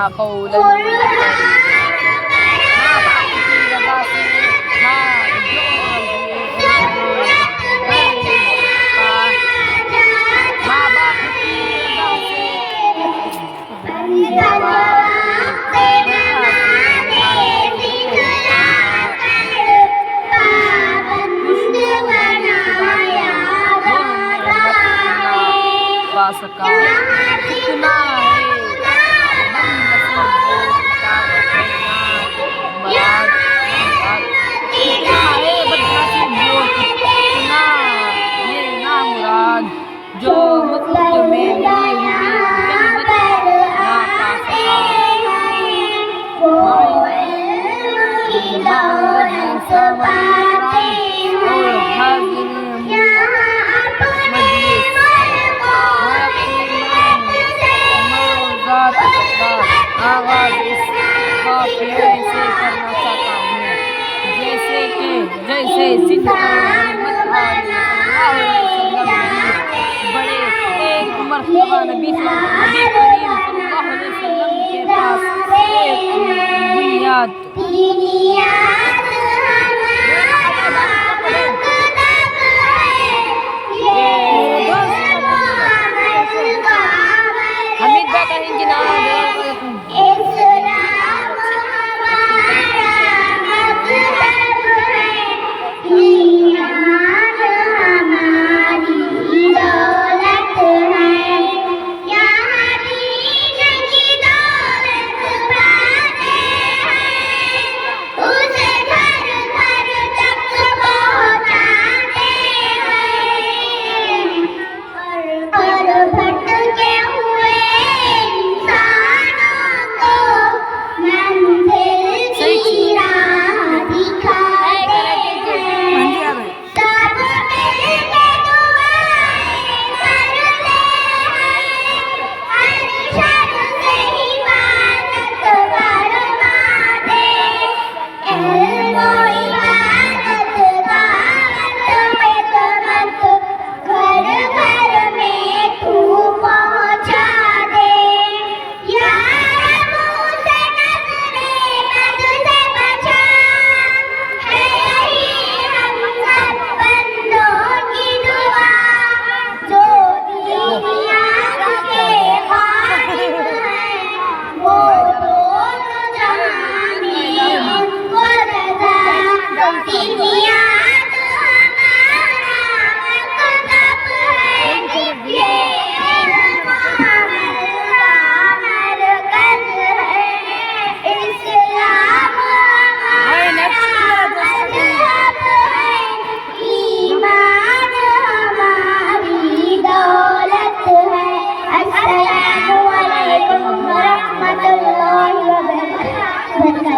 कौलन माँ बाप की रज़ा से हाँ जो माँ बाप की रज़ा से सका कितना मुराद जो मतलब में जन्नत ना पा सका आवाज़ इस काफिले से करना चाहता हूँ जैसे सिद्ध बड़े एक मर्तबा नबी करीम सल्लल्लाहु अलैहि वसल्लम के पास एक बुनियाद हमीद भाई कहेंगे ना Assalamualaikum warahmatullahi wabarakatuh.